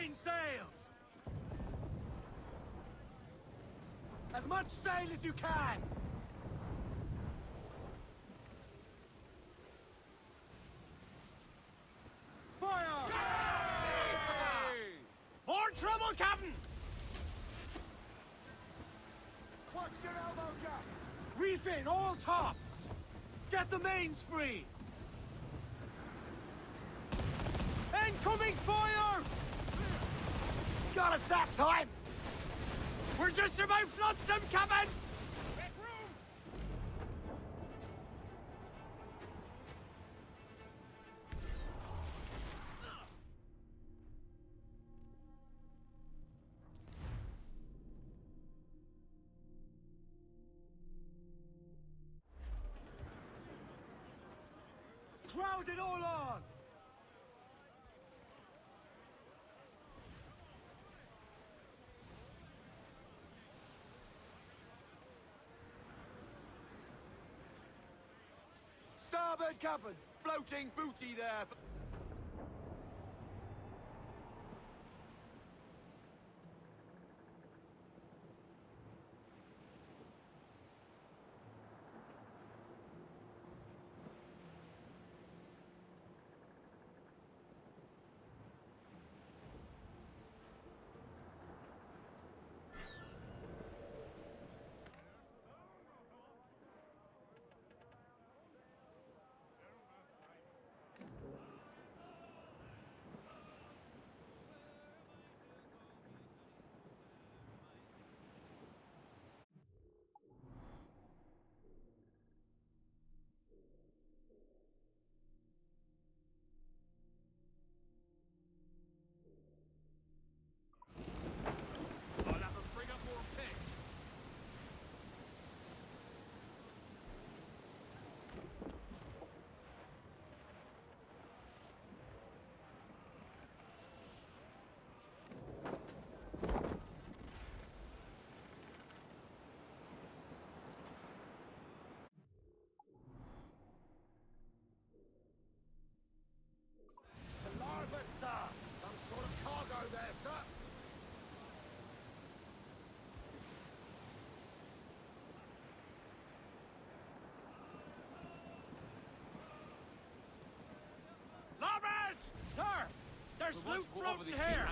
mainsails! As much sail as you can! Fire! Yay! More trouble, Captain! Watch your elbow, Jack! Reef in all tops! Get the mains free! Incoming fire! Got us that time! We're just about flotsam, Captain! Make room! Crowd it all on! Starboard, Captain! Floating booty there! I'll have to bring up more pitch. To larboard, sir! Some sort of cargo there, sir! Larboard! Sir! There's loot floating here!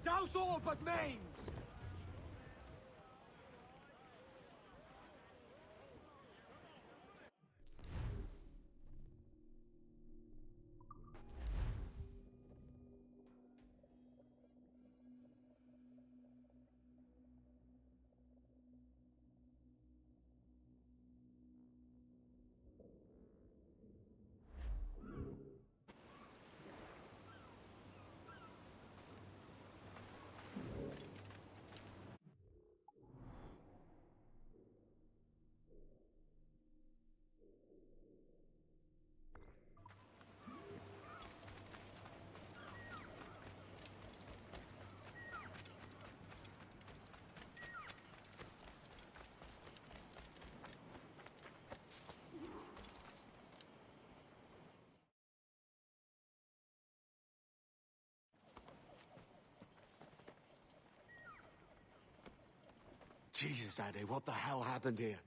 Douse all but mains! Jesus, Addy, what the hell happened here?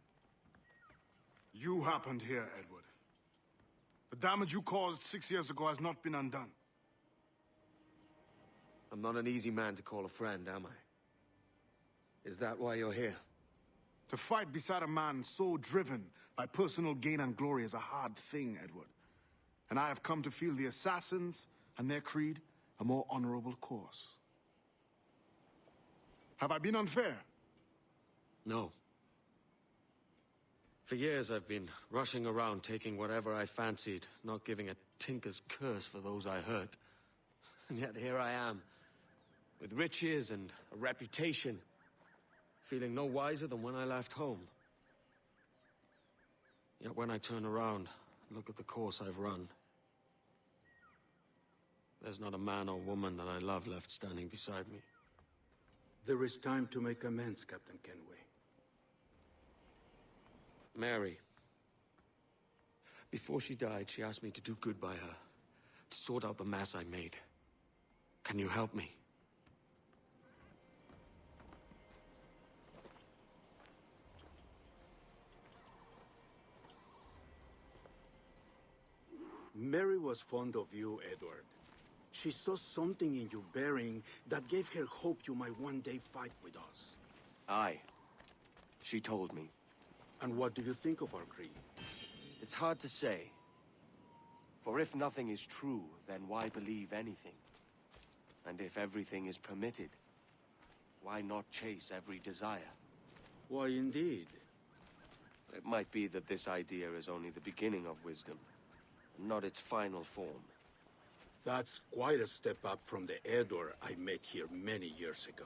You happened here, Edward. The damage you caused 6 years ago has not been undone. I'm not an easy man to call a friend, am I? Is that why you're here? To fight beside a man so driven by personal gain and glory is a hard thing, Edward. And I have come to feel the assassins and their creed a more honorable course. Have I been unfair? No. For years I've been rushing around taking whatever I fancied, not giving a tinker's curse for those I hurt. And yet here I am, with riches and a reputation, feeling no wiser than when I left home. Yet when I turn around, look at the course I've run, there's not a man or woman that I love left standing beside me. There is time to make amends, Captain Kenway. Mary. Before she died, she asked me to do good by her, to sort out the mess I made. Can you help me? Mary was fond of you, Edward. She saw something in your bearing that gave her hope you might one day fight with us. Aye. She told me. And what do you think of our creed? It's hard to say. For if nothing is true, then why believe anything? And if everything is permitted, why not chase every desire? Why, indeed. It might be that this idea is only the beginning of wisdom, not its final form. That's quite a step up from the Edward I met here many years ago.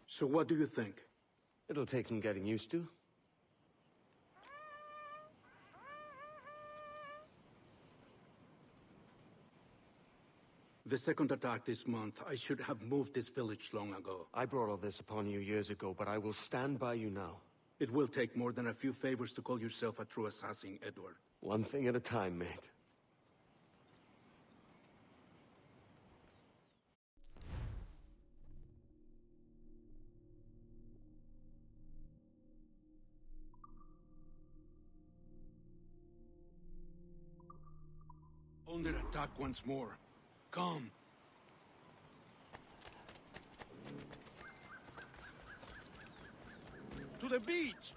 So what do you think? It'll take some getting used to. The second attack this month, I should have moved this village long ago. I brought all this upon you years ago, but I will stand by you now. It will take more than a few favors to call yourself a true assassin, Edward. One thing at a time, mate. Under attack once more. Come. To the beach!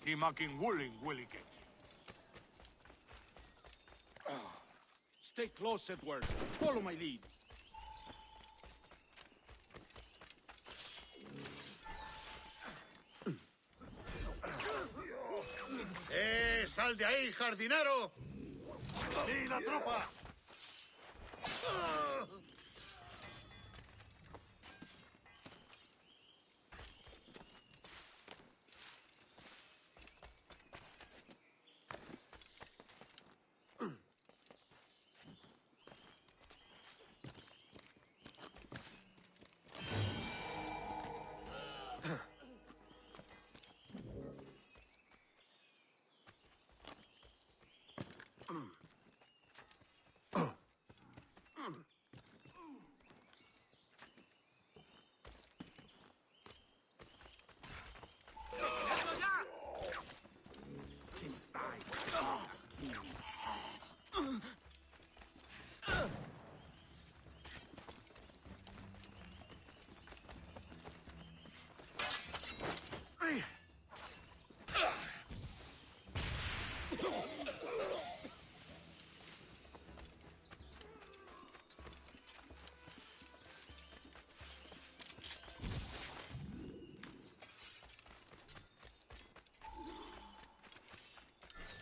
Himaking wooling williget. Stay close, Edward. Follow my lead. ¡Sal de ahí, jardinero! ¡Sí, la tropa!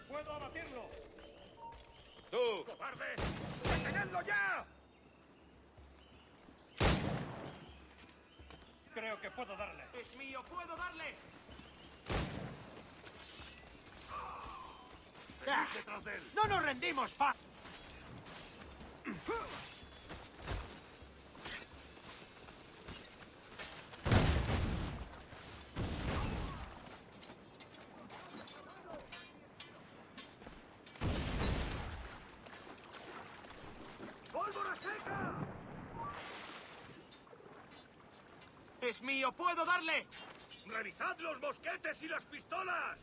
¡Puedo abatirlo! ¡Tú! ¡Cobarde! ¡Detenedlo ya! Creo que puedo darle. ¡Es mío! ¡Puedo darle! ¡Detrás de él! ¡No nos rendimos, pa! ¡Pólvora seca! ¡Es mío! ¡Puedo darle! ¡Revisad los mosquetes y las pistolas!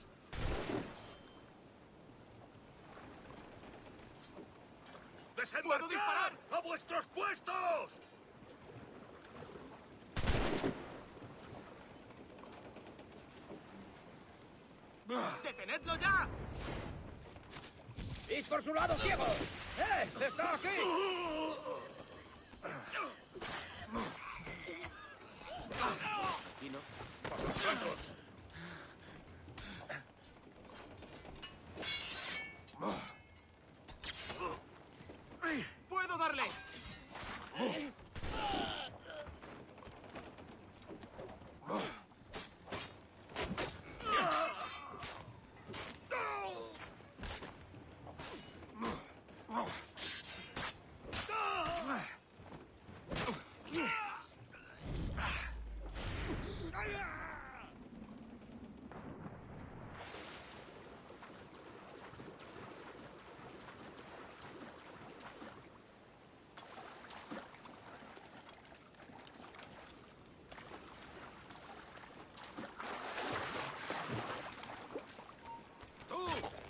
¿Puedo disparar? ¡A vuestros puestos! ¡Detenedlo ya! ¡Id por su lado ciego! ¡Está aquí! ¡Por los flancos! ¡Puedo darle!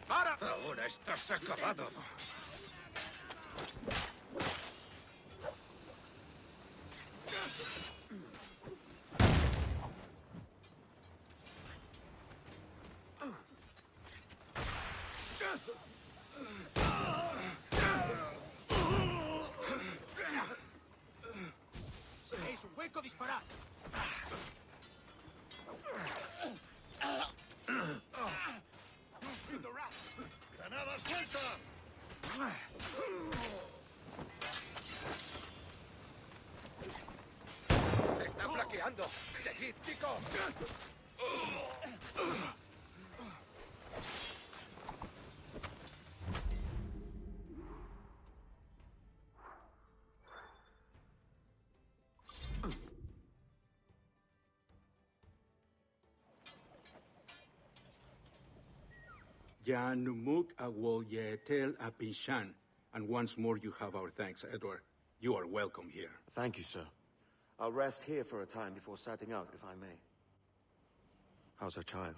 ¡Para! Ahora estás acabado. ¡Es un hueco! ¡Disparad! ¡Granada suelta! ¡Está flaqueando! ¡Seguid, chicos! Ya Numuk Awol Yeetel Apinshan. And once more you have our thanks, Edward. You are welcome here. Thank you, sir. I'll rest here for a time before setting out, if I may. How's her child?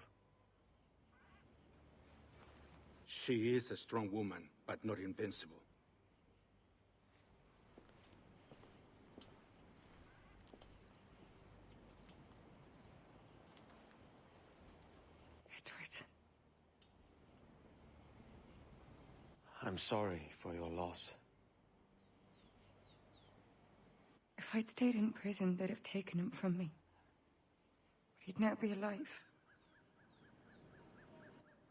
She is a strong woman, but not invincible. Edward. I'm sorry for your loss. If I'd stayed in prison, they'd have taken him from me. But he'd now be alive.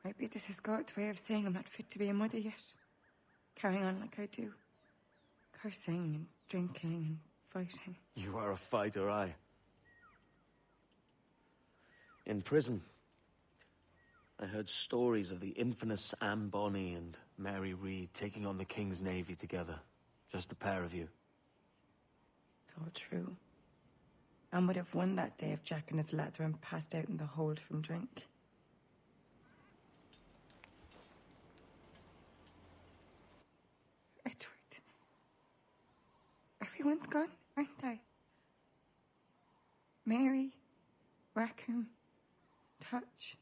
Maybe this is God's way of saying I'm not fit to be a mother yet. Carrying on like I do. Cursing and drinking and fighting. You are a fighter, aye. In prison, I heard stories of the infamous Anne Bonny and Mary Read taking on the King's Navy together. Just the pair of you. It's all true. Anne would have won that day if Jack and his lads weren't passed out in the hold from drink. Edward. Everyone's gone, aren't they? Mary, Rackham, Touch,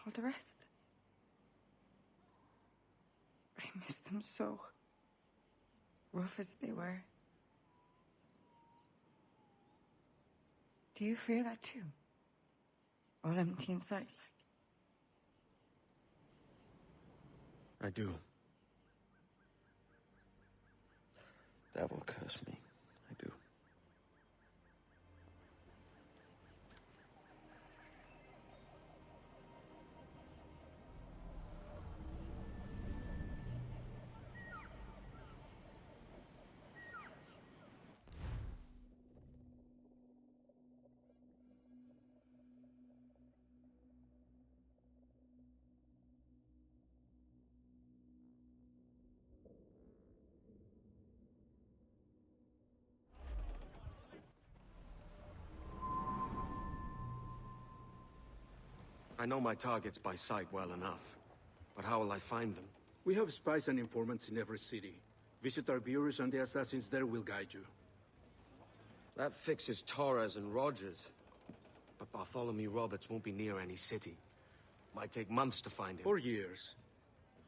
all the rest. I miss them so. Rough as they were. Do you feel that too? All empty inside, like? I do. Devil curse me. I do. I know my targets by sight well enough, but how will I find them? We have spies and informants in every city. Visit our bureaus and the assassins there will guide you. That fixes Torres and Rogers. But Bartholomew Roberts won't be near any city. Might take months to find him. Or years.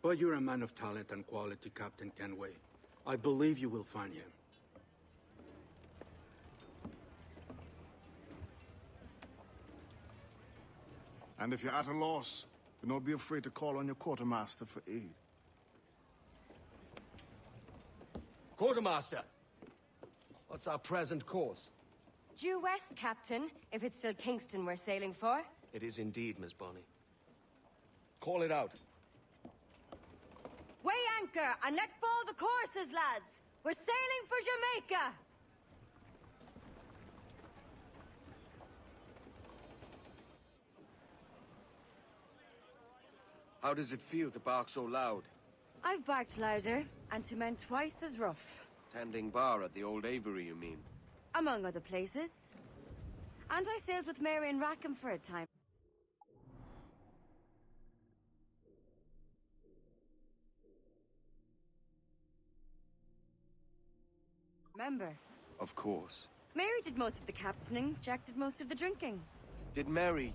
But you're a man of talent and quality, Captain Kenway. I believe you will find him. And if you're at a loss, do not be afraid to call on your quartermaster for aid. Quartermaster! What's our present course? Due west, Captain, if it's still Kingston we're sailing for. It is indeed, Miss Bonny. Call it out. Weigh anchor and let fall the courses, lads! We're sailing for Jamaica! How does it feel to bark so loud? I've barked louder, and to men twice as rough. Tending bar at the old Aviary, you mean? Among other places. And I sailed with Mary and Rackham for a time. Remember? Of course. Mary did most of the captaining, Jack did most of the drinking. Did Mary...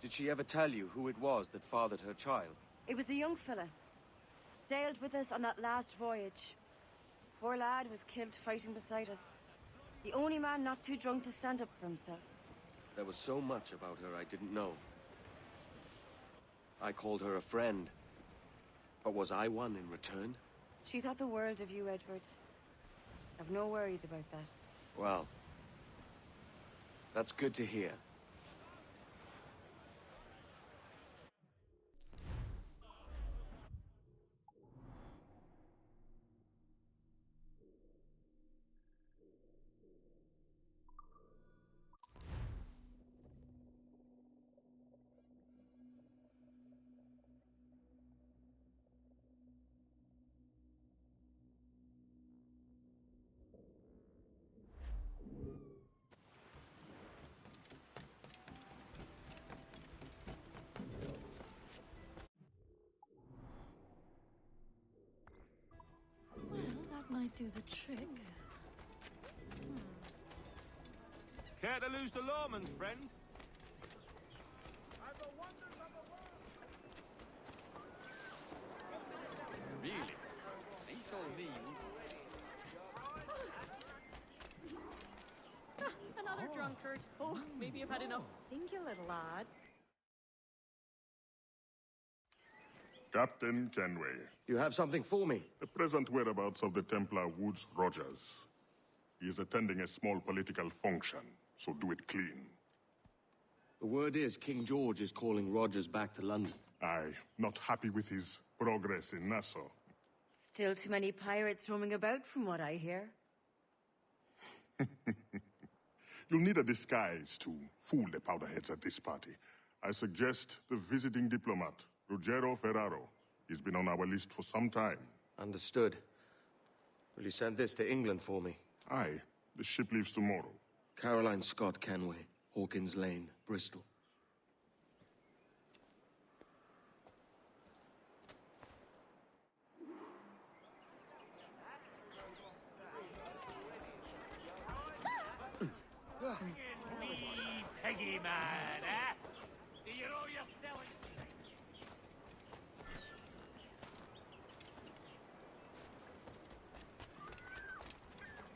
Did she ever tell you who it was that fathered her child? It was a young fella. Sailed with us on that last voyage. Poor lad was killed fighting beside us. The only man not too drunk to stand up for himself. There was so much about her I didn't know. I called her a friend. But was I one in return? She thought the world of you, Edward. I've no worries about that. Well, that's good to hear. Well, that might do the trick. Care to lose the lawman, friend? Really? He told me. Another drunkard. Oh, maybe I've had enough. Think you little lad. Captain Kenway, You have something for me? the present whereabouts of the Templar Woods Rogers. He is attending a small political function, so do it clean. The word is King George is calling Rogers back to London. Aye, not happy with his progress in Nassau. Still too many pirates roaming about from what I hear. You'll need a disguise to fool the powderheads at this party. I suggest the visiting diplomat, Ruggiero Ferraro. He's been on our list for some time. Understood. Will you send this to England for me? Aye, the ship leaves tomorrow. Caroline Scott Kenway, Hawkins Lane, Bristol. Peggy, man, eh? Do you know you're selling?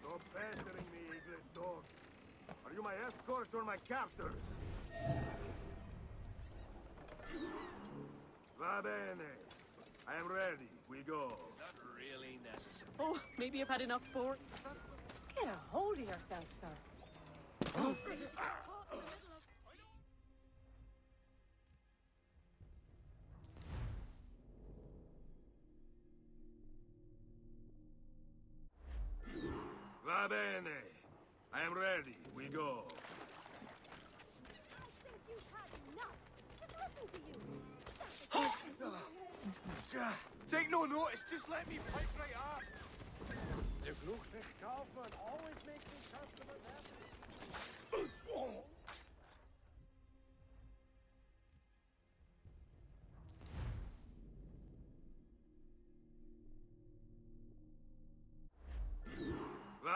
Stop pestering me, English dog. Are you my escort or my captors? Va bene. I am ready. We go. Is that really necessary? Oh, maybe I've had enough pork. Get a hold of yourself, sir. Va bene. I am ready. We go. Take no notice. Just let me pipe right up. Der Fluchtweg Kaufmann always makes his customers happy.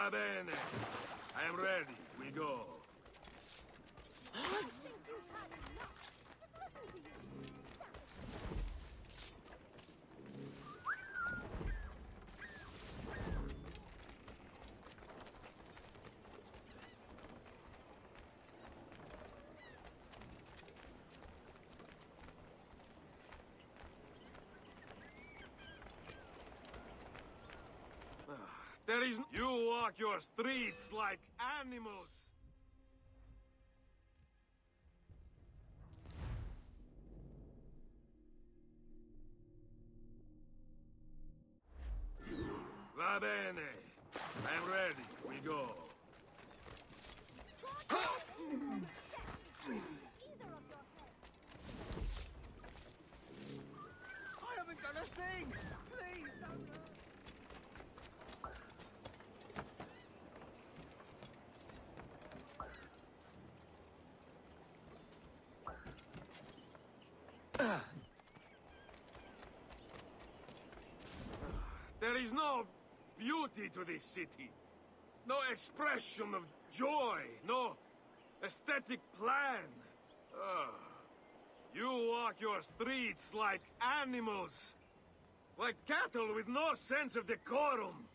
Va bene. I am ready. We go. There is... You walk your streets like animals! Va bene. I am ready. We go. I haven't done a thing! Please, don't... There is no beauty to this city. No expression of joy. No aesthetic plan. You walk your streets like animals. Like cattle with no sense of decorum.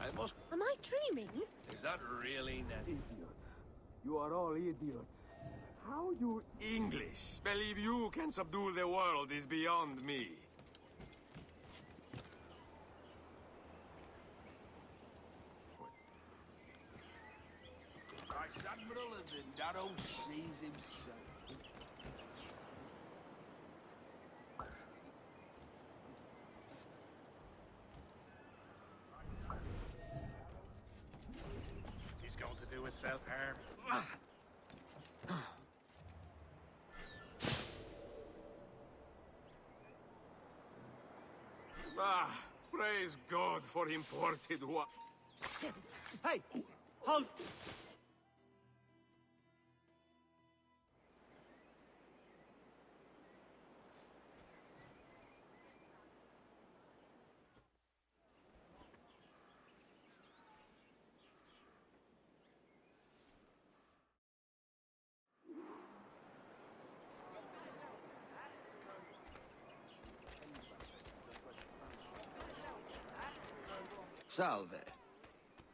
I must... Am I dreaming? Is that really Nettie? You are all idiots. How you English believe you can subdue the world is beyond me. Vice Admiral and Zendaro sees himself. He's going to do his self-harm. Praise God for imported one. Hey! Hold! Salve.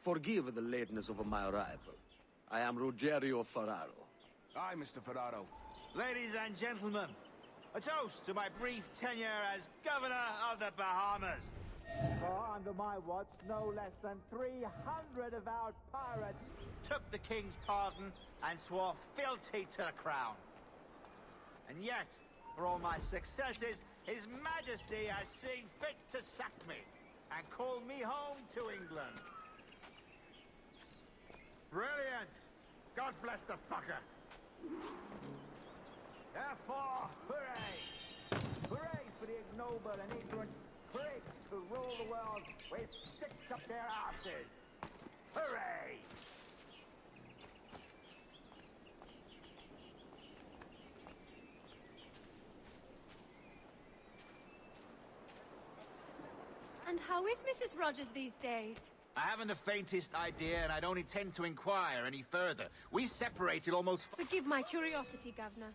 Forgive the lateness of my arrival. I am Ruggiero Ferraro. Aye, Mr. Ferraro. Ladies and gentlemen, a toast to my brief tenure as Governor of the Bahamas. For under my watch, no less than 300 avowed pirates took the King's pardon and swore fealty to the Crown. And yet, for all my successes, His Majesty has seen fit to sack me and call me home to England. Brilliant! God bless the fucker! Therefore, hooray! Hooray for the ignoble and ignorant pricks who rule the world with sticks up their asses! Hooray! And how is Mrs. Rogers these days? I haven't the faintest idea, and I don't intend to inquire any further. We separated almost... Forgive my curiosity, Governor.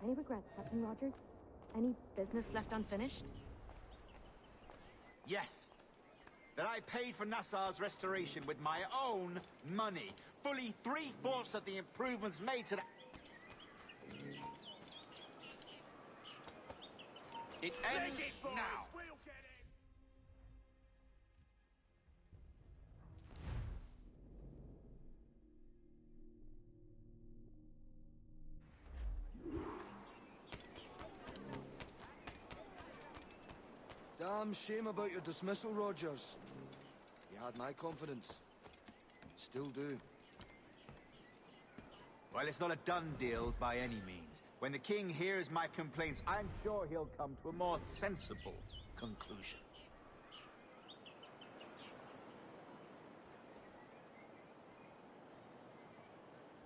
Any regrets, Captain Rogers? Any business left unfinished? Yes. That I paid for Nassau's restoration with my own money. Fully 3/4 of the improvements made to the... It ends now. Damn shame about your dismissal, Rogers. He had my confidence. Still do. Well, it's not a done deal by any means. When the king hears my complaints, I'm sure he'll come to a more sensible conclusion.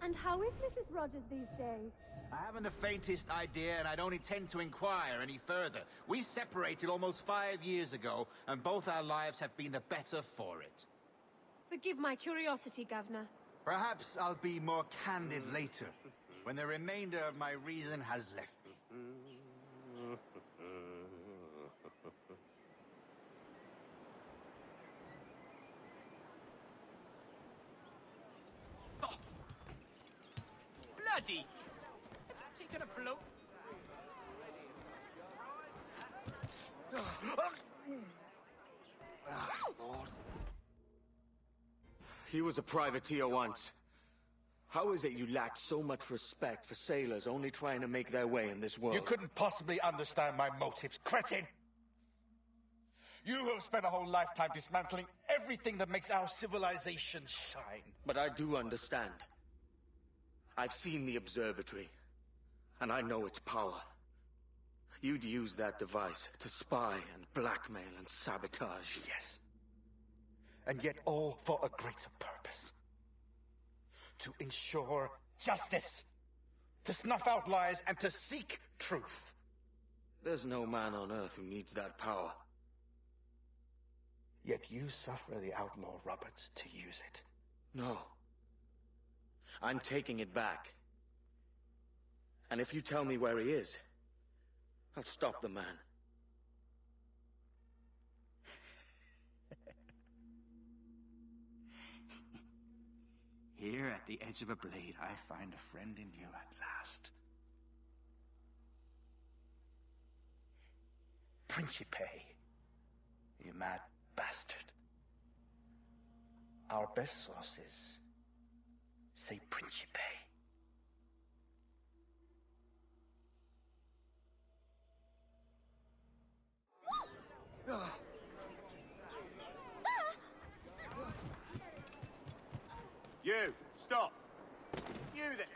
And how is Mrs. Rogers these days? I haven't the faintest idea, and I don't intend to inquire any further. We separated almost 5 years ago, and both our lives have been the better for it. Forgive my curiosity, Governor. Perhaps I'll be more candid later, when the remainder of my reason has left me. Bloody! Taking a blow. He was a privateer once. How is it you lack so much respect for sailors only trying to make their way in this world? You couldn't possibly understand my motives, cretin! You have spent a whole lifetime dismantling everything that makes our civilization shine. But I do understand. I've seen the observatory, and I know its power. You'd use that device to spy and blackmail and sabotage. Yes. And yet all for a greater purpose. To ensure justice. To snuff out lies and to seek truth. There's no man on Earth who needs that power. Yet you suffer the outlaw Roberts to use it. No. I'm taking it back. And if you tell me where he is, I'll stop the man. Here at the edge of a blade, I find a friend in you at last. Principe, you mad bastard. Our best sources say Principe. You, stop! You there!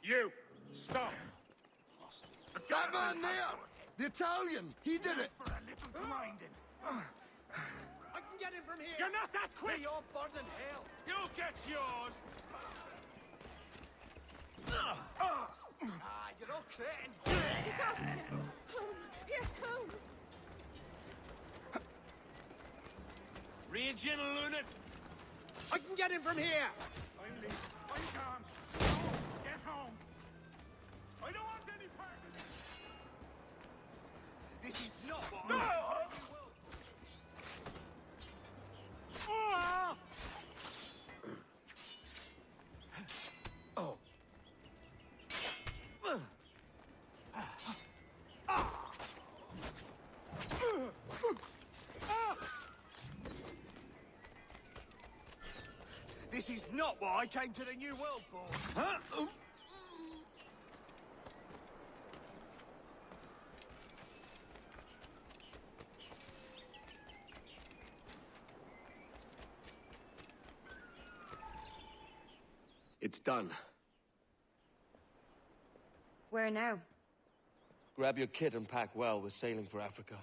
You! Stop! That man there! The Italian! He did it! For a little grinding. I can get him from here! You're not that quick! You're burning hell! You get yours! You're all cretin! Get out of here! Home! Yes, home! Rage in, lunatic! I can get him from here! Finally, I'm calm. Get home! I don't want any part of this! This is not what I Oh. This is not what I came to the New World for. Huh? It's done. Where now? Grab your kit and pack well. We're sailing for Africa.